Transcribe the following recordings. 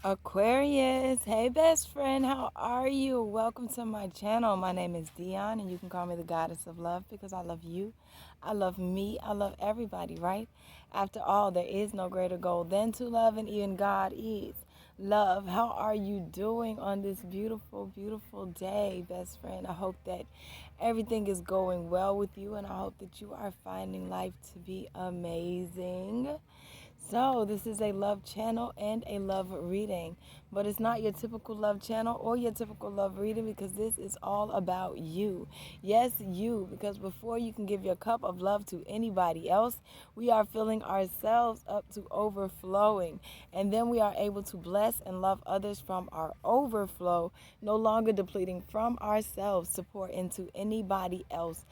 Aquarius, hey best friend, how are you? Welcome to my channel. My name is Dion, and you can call me the goddess of love because I love you. I love me. I love everybody, right? After all, there is no greater goal than to love, and even God is love. How are you doing on this beautiful, beautiful day, best friend? I hope that everything is going well with you, and I hope that you are finding life to be amazing. So, this is a love channel and a love reading, but it's not your typical love channel or your typical love reading because this is all about you. Yes, you, because before you can give your cup of love to anybody else, we are filling ourselves up to overflowing, and then we are able to bless and love others from our overflow, no longer depleting from ourselves to pour into anybody else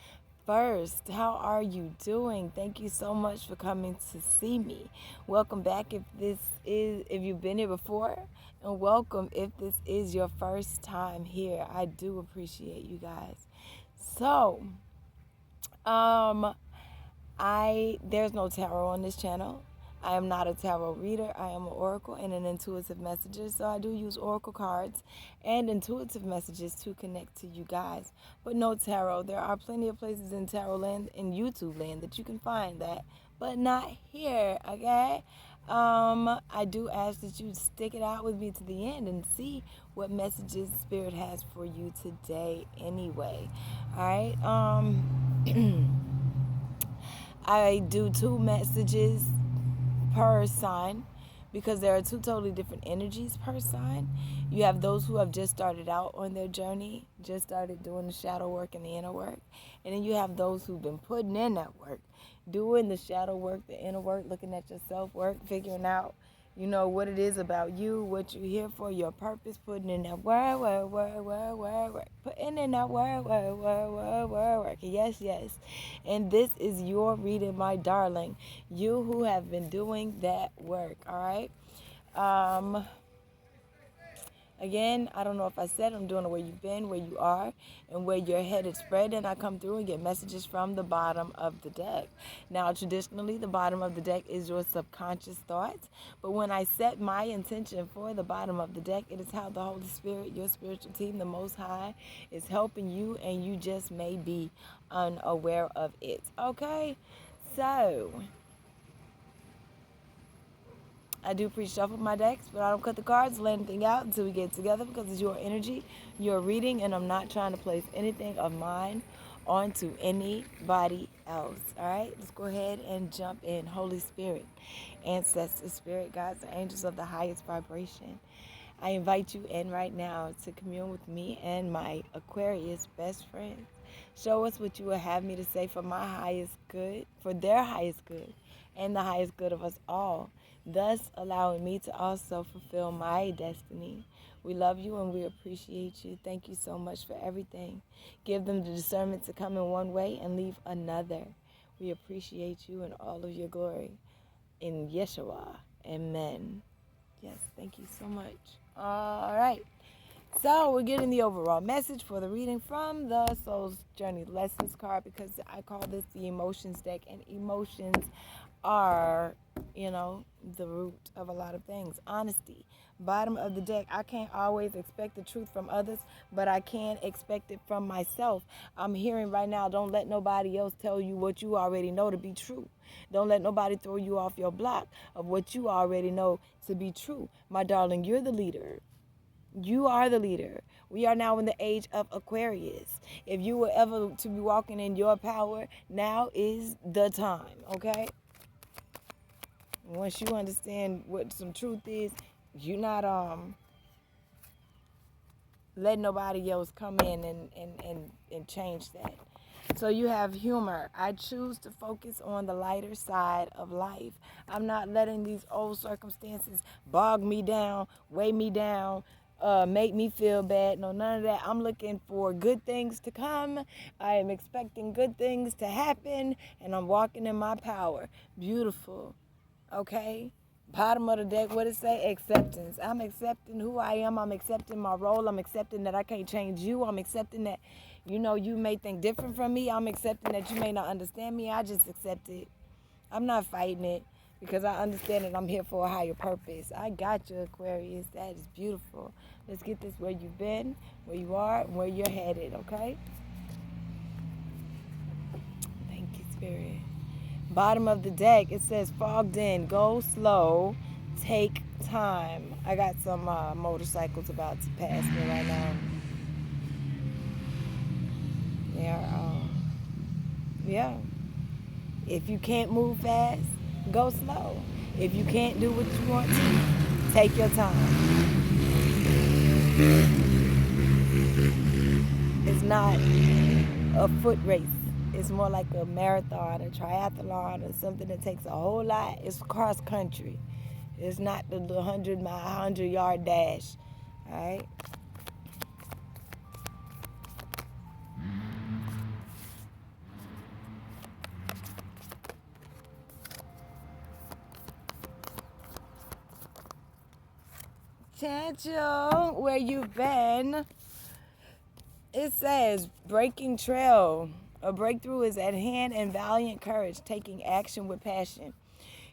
first. How are you doing? Thank you so much for coming to see me. Welcome back if you've been here before, and welcome if this is your first time here. I do appreciate you guys. So, um there's no tarot on this channel. I am not a tarot reader. I am an oracle and an intuitive messenger. So I do use oracle cards and intuitive messages to connect to you guys. But no tarot. There are plenty of places in tarot land and YouTube land that you can find that, but not here, okay? I do ask that you stick it out with me to the end and see what messages Spirit has for you today anyway. All right. I do 2 messages per sign because there are 2 totally different energies per sign. You have those who have just started out on their journey, just started doing the shadow work and the inner work. And then you have those who've been putting in that work, doing the shadow work, the inner work, looking at your self-work, figuring out what it is about you, what you're here for, your purpose, putting in that work. Putting in that work. Yes, yes. And this is your reading, my darling. You who have been doing that work, all right? Again, I don't know if I said I'm doing it where you've been, where you are, and where your head is spread, and I come through and get messages from the bottom of the deck. Now, traditionally, the bottom of the deck is your subconscious thoughts, but when I set my intention for the bottom of the deck, it is how the Holy Spirit, your spiritual team, the Most High, is helping you, and you just may be unaware of it, okay? So, I do pre-shuffle my decks, but I don't cut the cards, let anything out until we get together because it's your energy, your reading, and I'm not trying to place anything of mine onto anybody else. All right, let's go ahead and jump in. Holy Spirit, ancestor spirit, guides, and angels of the highest vibration, I invite you in right now to commune with me and my Aquarius best friends. Show us what you will have me to say for my highest good, for their highest good, and the highest good of us all, thus allowing me to also fulfill my destiny. We love you and we appreciate you. Thank you so much for everything. Give them the discernment to come in one way and leave another. We appreciate you in all of your glory. In Yeshua, amen. Yes, thank you so much. All right. So we're getting the overall message for the reading from the Soul's Journey Lessons card because I call this the emotions deck, and emotions are, the root of a lot of things. Honesty. Bottom of the deck, I can't always expect the truth from others, but I can expect it from myself. I'm hearing right now, don't let nobody else tell you what you already know to be true. Don't let nobody throw you off your block of what you already know to be true. My darling, you're the leader. You are the leader. We are now in the age of Aquarius. If you were ever to be walking in your power, now is the time, okay? Once you understand what some truth is, you're not letting nobody else come in and change that. So you have humor. I choose to focus on the lighter side of life. I'm not letting these old circumstances bog me down, weigh me down, make me feel bad. No, none of that. I'm looking for good things to come. I am expecting good things to happen, and I'm walking in my power. Beautiful. Okay? Bottom of the deck, what it say? Acceptance. I'm accepting who I am. I'm accepting my role. I'm accepting that I can't change you. I'm accepting that, you may think different from me. I'm accepting that you may not understand me. I just accept it. I'm not fighting it. because I understand that I'm here for a higher purpose. I got you, Aquarius. That is beautiful. Let's get this where you've been, where you are, and where you're headed, okay? Thank you, Spirit. Bottom of the deck, it says fogged in, go slow, take time. I got some motorcycles about to pass me right now. Yeah. If you can't move fast, go slow. If you can't do what you want to, take your time. It's not a foot race. It's more like a marathon, a triathlon, or something that takes a whole lot. It's cross country. It's not the 100-yard dash. All right? Chancho, where you been? It says, breaking trail. A breakthrough is at hand and valiant courage, taking action with passion.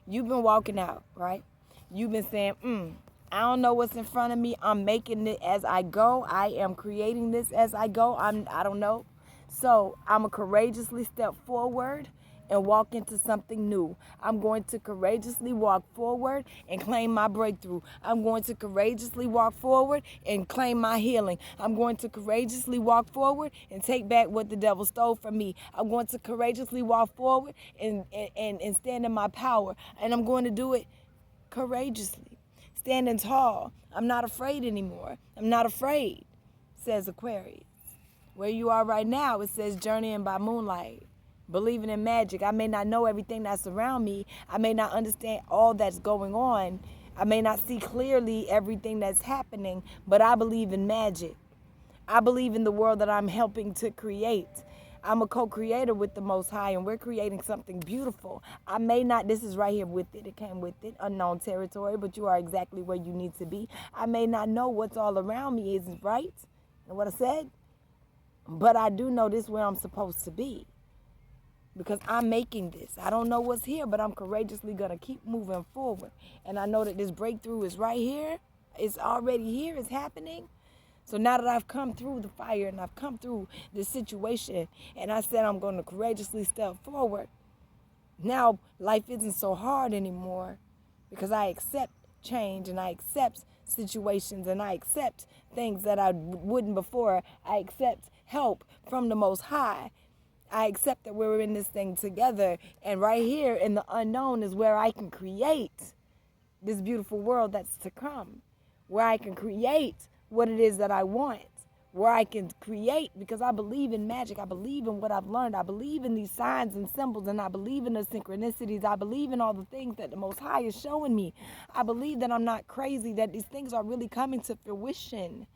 You've been walking out, right? You've been saying, I don't know what's in front of me. I'm making it as I go. I am creating this as I go. I don't know. So I'm going to courageously step forward and walk into something new. I'm going to courageously walk forward and claim my breakthrough. I'm going to courageously walk forward and claim my healing. I'm going to courageously walk forward and take back what the devil stole from me. I'm going to courageously walk forward and stand in my power. And I'm going to do it courageously, standing tall. I'm not afraid anymore. I'm not afraid, says Aquarius. Where you are right now, it says journeying by moonlight. Believing in magic. I may not know everything that's around me. I may not understand all that's going on. I may not see clearly everything that's happening, but I believe in magic. I believe in the world that I'm helping to create. I'm a co-creator with the Most High, and we're creating something beautiful. I may not, this is right here with it, it came with it, unknown territory, but you are exactly where you need to be. I may not know what's all around me is right, and what I said, but I do know this is where I'm supposed to be. Because I'm making this. I don't know what's here, but I'm courageously going to keep moving forward. And I know that this breakthrough is right here. It's already here. It's happening. So now that I've come through the fire and I've come through this situation and I said I'm going to courageously step forward, now life isn't so hard anymore because I accept change and I accept situations and I accept things that I wouldn't before. I accept help from the Most High. I accept that we're in this thing together. And right here in the unknown is where I can create this beautiful world that's to come. Where I can create what it is that I want. Where I can create, because I believe in magic. I believe in what I've learned. I believe in these signs and symbols. And I believe in the synchronicities. I believe in all the things that the Most High is showing me. I believe that I'm not crazy. That these things are really coming to fruition.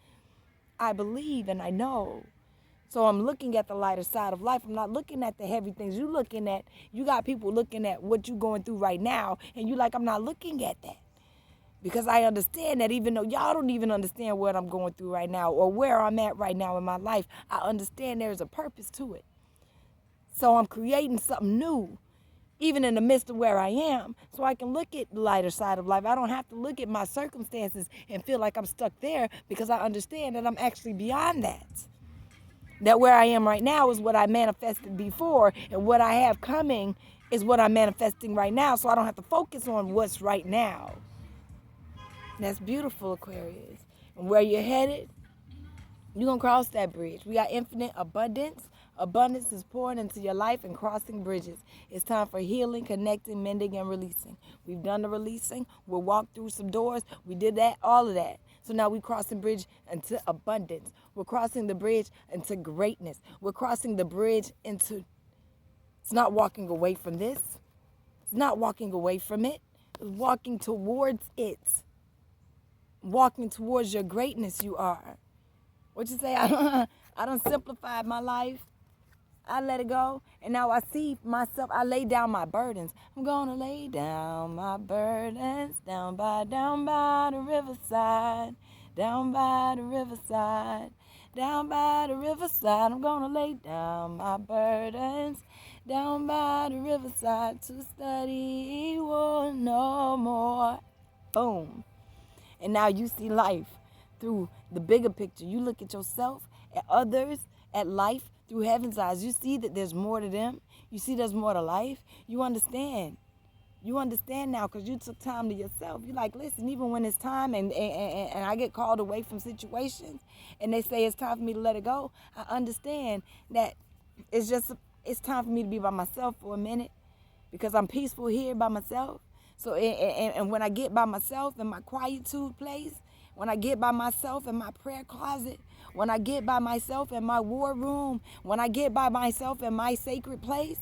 I believe and I know. So I'm looking at the lighter side of life. I'm not looking at the heavy things. You got people looking at what you're going through right now, and you like, I'm not looking at that. Because I understand that even though y'all don't even understand what I'm going through right now or where I'm at right now in my life, I understand there's a purpose to it. So I'm creating something new, even in the midst of where I am, so I can look at the lighter side of life. I don't have to look at my circumstances and feel like I'm stuck there because I understand that I'm actually beyond that. That where I am right now is what I manifested before, and what I have coming is what I'm manifesting right now, so I don't have to focus on what's right now. And that's beautiful, Aquarius. And where you're headed, you're going to cross that bridge. We got infinite abundance. Abundance is pouring into your life and crossing bridges. It's time for healing, connecting, mending, and releasing. We've done the releasing. We'll walk through some doors. We did that, all of that. So now we're crossing bridge into abundance. We're crossing the bridge into greatness. We're crossing the bridge into, it's not walking away from this. It's not walking away from it. It's walking towards it. Walking towards your greatness you are. What you say? I done simplified my life. I let it go. And now I see myself. I lay down my burdens. I'm going to lay down my burdens down by the riverside. Down by the riverside. Down by the riverside. I'm going to lay down my burdens down by the riverside to study war no more. Boom. And now you see life through the bigger picture. You look at yourself, at others, at life through heaven's eyes. You see that there's more to them. You see there's more to life. You understand. You understand now because you took time to yourself. You're like, listen, even when it's time and I get called away from situations and they say it's time for me to let it go, I understand that it's time for me to be by myself for a minute because I'm peaceful here by myself. So, and when I get by myself in my quietude place, when I get by myself in my prayer closet, when I get by myself in my war room, when I get by myself in my sacred place,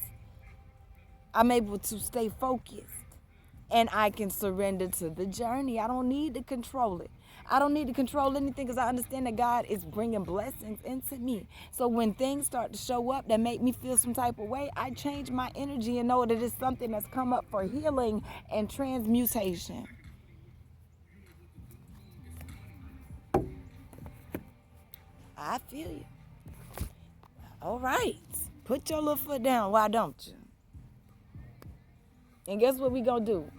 I'm able to stay focused and I can surrender to the journey. I don't need to control it. I don't need to control anything because I understand that God is bringing blessings into me. So when things start to show up that make me feel some type of way, I change my energy and know that it's something that's come up for healing and transmutation. I feel you. All right. Put your little foot down. Why don't you? And guess what we gonna do?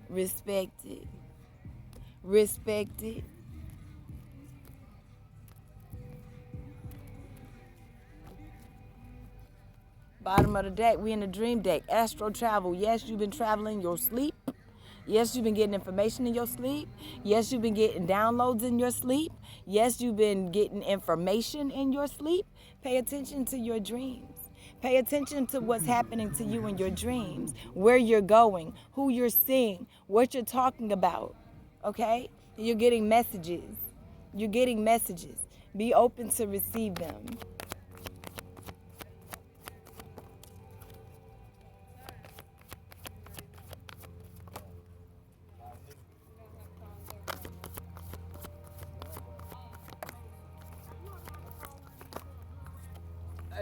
Respect it. Respect it. Bottom of the deck, we in the dream deck. Astro travel. Yes, you've been traveling your sleep. Yes, you've been getting information in your sleep. Yes, you've been getting downloads in your sleep. Yes, you've been getting information in your sleep. Pay attention to your dreams. Pay attention to what's happening to you in your dreams, where you're going, who you're seeing, what you're talking about, okay? You're getting messages. You're getting messages. Be open to receive them.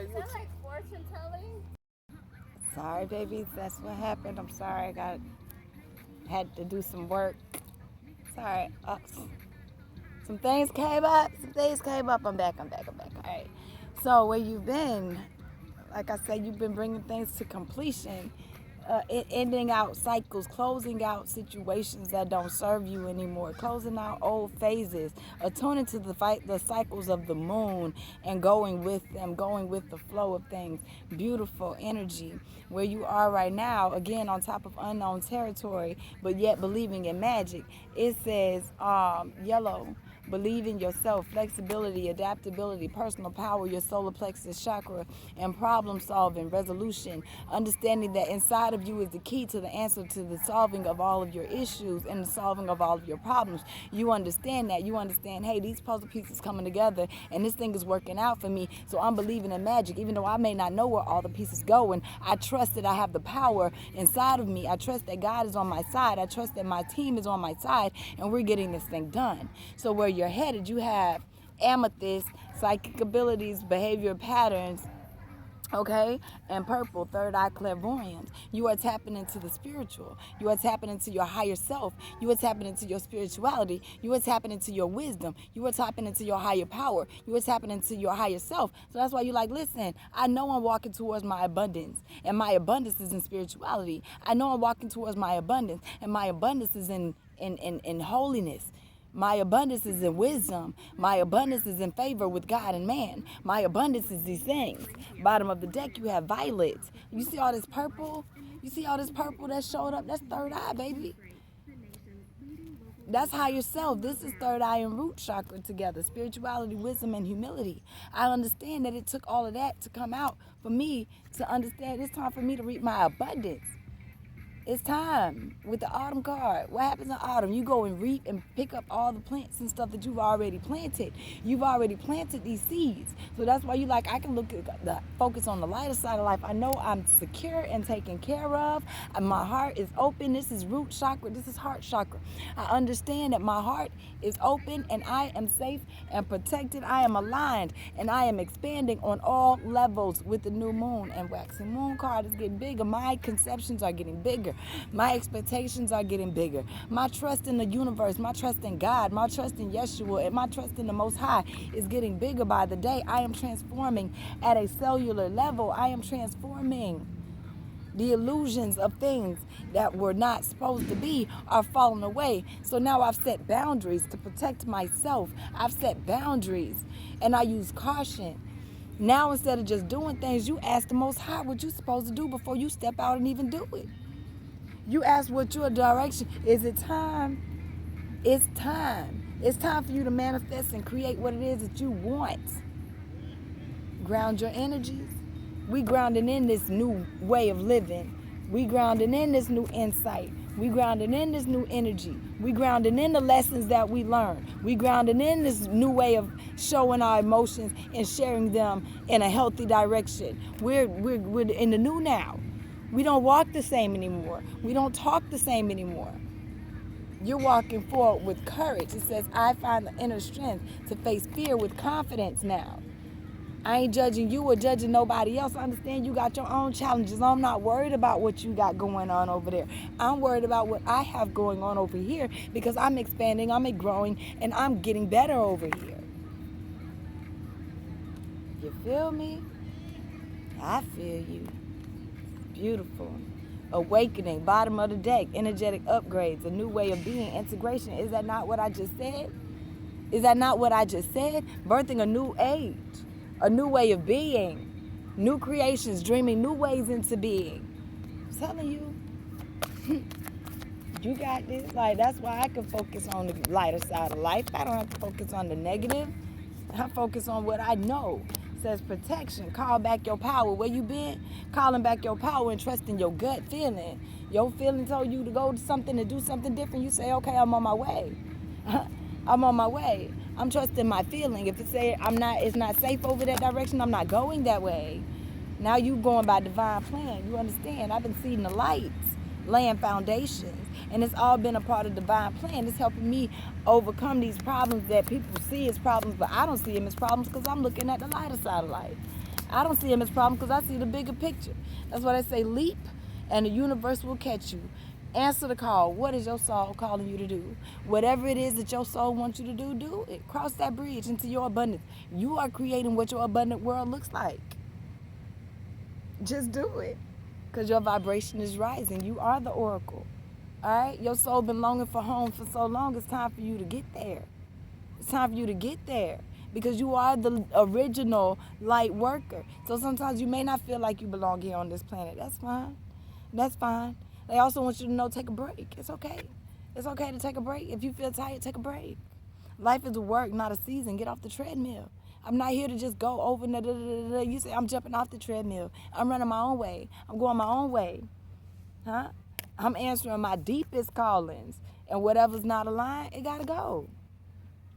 Is that like fortune telling? Sorry, babies, that's what happened. I'm sorry, had to do some work. Sorry, some things came up. I'm back. All right. So where you've been, like I said, you've been bringing things to completion, ending out cycles, closing out situations that don't serve you anymore, closing out old phases, attuning to the cycles of the moon and going with them, going with the flow of things. Beautiful energy. Where you are right now, again, on top of unknown territory, but yet believing in magic. It says yellow. Believe in yourself, flexibility, adaptability, personal power, your solar plexus chakra, and problem solving, resolution. Understanding that inside of you is the key to the answer to the solving of all of your issues and the solving of all of your problems. You understand that. You understand, hey, these puzzle pieces coming together and this thing is working out for me. So I'm believing in magic. Even though I may not know where all the pieces go, and I trust that I have the power inside of me. I trust that God is on my side. I trust that my team is on my side and we're getting this thing done. So where you're headed, you have amethyst, psychic abilities, behavior patterns, okay, and purple, third eye clairvoyance. You are tapping into the spiritual. You are tapping into your higher self. You are tapping into your spirituality. You are tapping into your wisdom. You are tapping into your higher power. You are tapping into your higher self. So that's why you're like, listen, I know I'm walking towards my abundance, and my abundance is in spirituality. I know I'm walking towards my abundance, and my abundance is in holiness. My abundance is in wisdom. My abundance is in favor with God and man. My abundance is these things. Bottom of the deck, you have violets. You see all this purple? You see all this purple that showed up? That's third eye, baby. That's higher self. This is third eye and root chakra together. Spirituality, wisdom, and humility. I understand that it took all of that to come out for me to understand it's time for me to reap my abundance. It's time with the autumn card. What happens in autumn? You go and reap and pick up all the plants and stuff that you've already planted. You've already planted these seeds. So that's why you like, I can look at the focus on the lighter side of life. I know I'm secure and taken care of. My heart is open. This is root chakra. This is heart chakra. I understand that my heart is open and I am safe and protected. I am aligned and I am expanding on all levels with the new moon and waxing moon card is getting bigger. My conceptions are getting bigger. My expectations are getting bigger. My trust in the universe, my trust in God, my trust in Yeshua, and my trust in the Most High is getting bigger by the day. I am transforming at a cellular level. I am transforming. The illusions of things that were not supposed to be are falling away. So now I've set boundaries to protect myself. I've set boundaries and I use caution. Now instead of just doing things, you ask the Most High what you're supposed to do before you step out and even do it. You ask what your direction. Is it time? It's time. It's time for you to manifest and create what it is that you want. Ground your energies. We grounding in this new way of living. We grounding in this new insight. We grounding in this new energy. We grounding in the lessons that we learned. We grounding in this new way of showing our emotions and sharing them in a healthy direction. We're in the new now. We don't walk the same anymore. We don't talk the same anymore. You're walking forward with courage. It says, I find the inner strength to face fear with confidence now. I ain't judging you or judging nobody else. I understand you got your own challenges. I'm not worried about what you got going on over there. I'm worried about what I have going on over here because I'm expanding, I'm growing, and I'm getting better over here. You feel me? I feel you. Beautiful. Awakening, bottom of the deck, energetic upgrades, a new way of being, integration. Is that not what I just said? Is that not what I just said? Birthing a new age. A new way of being, new creations, dreaming new ways into being. I'm telling you, you got this. Like, that's why I can focus on the lighter side of life. I don't have to focus on the negative. I focus on what I know. It says protection, call back your power. Where you been? Calling back your power and trusting your gut feeling. Your feeling told you to go to something, to do something different. You say, okay, I'm on my way. I'm on my way. I'm trusting my feeling. If it say it's not safe over that direction, I'm not going that way. Now you going by divine plan. You understand? I've been seeing the lights, laying foundations, and it's all been a part of divine plan. It's helping me overcome these problems that people see as problems, but I don't see them as problems because I'm looking at the lighter side of life. I don't see them as problems because I see the bigger picture. That's why they say leap, and the universe will catch you. Answer the call. What is your soul calling you to do? Whatever it is that your soul wants you to do, do it. Cross that bridge into your abundance. You are creating what your abundant world looks like. Just do it. Because your vibration is rising. You are the oracle. All right? Your soul been longing for home for so long. It's time for you to get there. It's time for you to get there. Because you are the original light worker. So sometimes you may not feel like you belong here on this planet. That's fine. That's fine. They also want you to know, take a break. It's okay. It's okay to take a break. If you feel tired, take a break. Life is a work, not a season. Get off the treadmill. I'm not here to just go over. You say, I'm jumping off the treadmill. I'm running my own way. I'm going my own way. Huh? I'm answering my deepest callings. And whatever's not aligned, it got to go.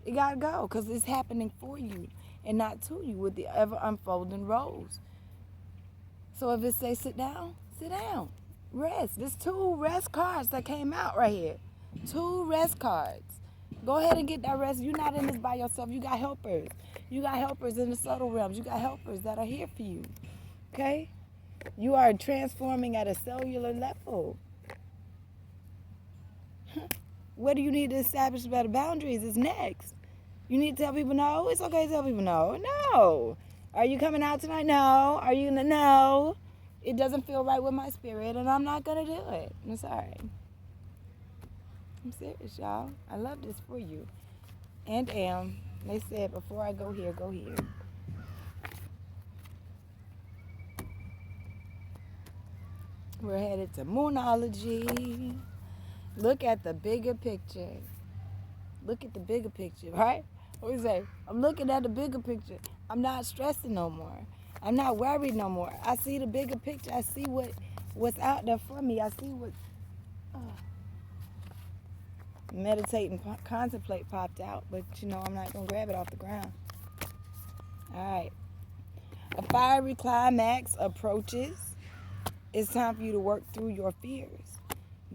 It got to go because it's happening for you and not to you with the ever unfolding roles. So if it says sit down, sit down. Rest. There's 2 rest cards that came out right here. 2 rest cards. Go ahead and get that rest. You're not in this by yourself. You got helpers. You got helpers in the subtle realms. You got helpers that are here for you. Okay? You are transforming at a cellular level. What do you need to establish better boundaries is next. You need to tell people no. It's okay to tell people no. No. Are you coming out tonight? No. Are you gonna? No. It doesn't feel right with my spirit, and I'm not going to do it. I'm sorry. I'm serious, y'all. I love this for you. And am. They said, before I go here, go here. We're headed to Moonology. Look at the bigger picture. Look at the bigger picture, right? What we say? I'm looking at the bigger picture. I'm not stressing no more. I'm not worried no more. I see the bigger picture. I see what's out there for me. I see what meditate and contemplate popped out, but I'm not going to grab it off the ground. All right. A fiery climax approaches. It's time for you to work through your fears.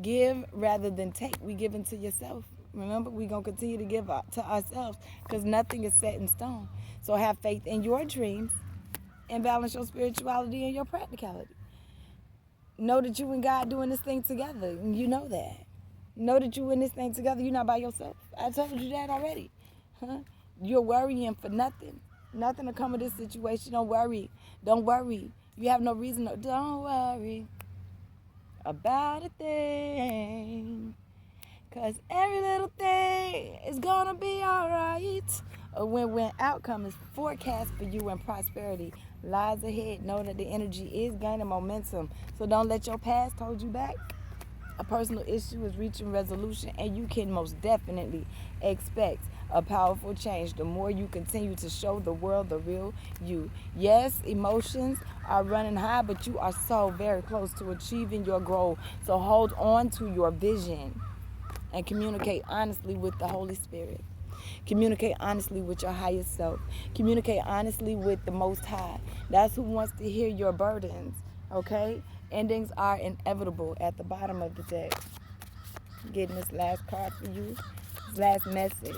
Give rather than take. We give into yourself. Remember, we're going to continue to give up to ourselves because nothing is set in stone. So have faith in your dreams and balance your spirituality and your practicality. Know that you and God doing this thing together. You know that. Know that you in this thing together. You're not by yourself. I told you that already. Huh? You're worrying for nothing. Nothing to come of this situation. Don't worry. Don't worry. You have no reason to. Don't worry about a thing. Cause every little thing is gonna be alright. A win-win outcome is forecast for you, and prosperity lies ahead. Know that the energy is gaining momentum. So don't let your past hold you back. A personal issue is reaching resolution, and you can most definitely expect a powerful change the more you continue to show the world the real you. Yes, emotions are running high, but you are so very close to achieving your goal. So hold on to your vision and communicate honestly with the Holy Spirit. Communicate honestly with your highest self. Communicate honestly with the Most High. That's who wants to hear your burdens, okay? Endings are inevitable. At the bottom of the deck, getting this last card for you, this last message.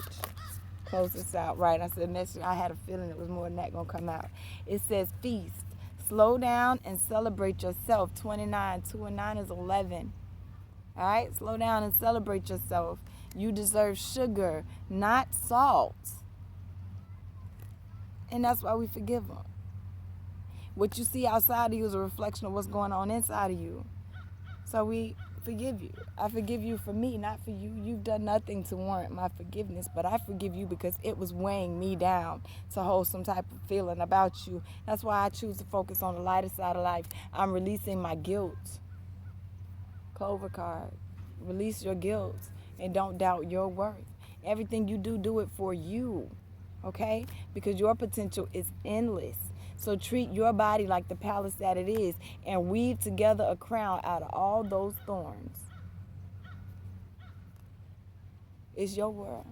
Close this out, right? I said message. I had a feeling it was more than that going to come out. It says feast. Slow down and celebrate yourself. 29. 2 and 9 is 11. All right? Slow down and celebrate yourself. You deserve sugar, not salt. And that's why we forgive them. What you see outside of you is a reflection of what's going on inside of you. So we forgive you. I forgive you for me, not for you. You've done nothing to warrant my forgiveness, but I forgive you because it was weighing me down to hold some type of feeling about you. That's why I choose to focus on the lighter side of life. I'm releasing my guilt. Clover card. Release your guilt and don't doubt your worth. Everything you do, do it for you, okay? Because your potential is endless. So treat your body like the palace that it is and weave together a crown out of all those thorns. It's your world.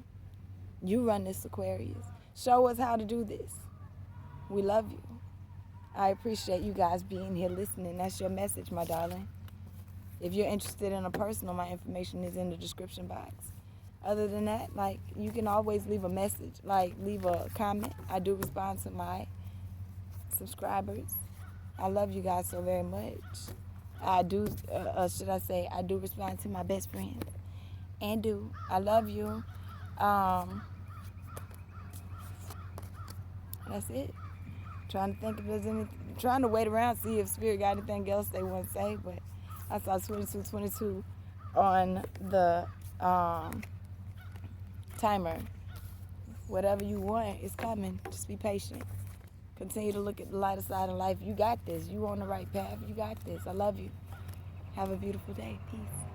You run this, Aquarius. Show us how to do this. We love you. I appreciate you guys being here listening. That's your message, my darling. If you're interested in a personal, my information is in the description box. Other than that, like, you can always leave a message, like leave a comment. I do respond to my subscribers. I love you guys so very much. I do, I do respond to my best friend. And do. I love you. That's it. Trying to think if there's anything, trying to wait around, see if Spirit got anything else they want to say, but I saw 2222 on the timer. Whatever you want is coming. Just be patient. Continue to look at the lighter side of life. You got this. You on the right path. You got this. I love you. Have a beautiful day. Peace.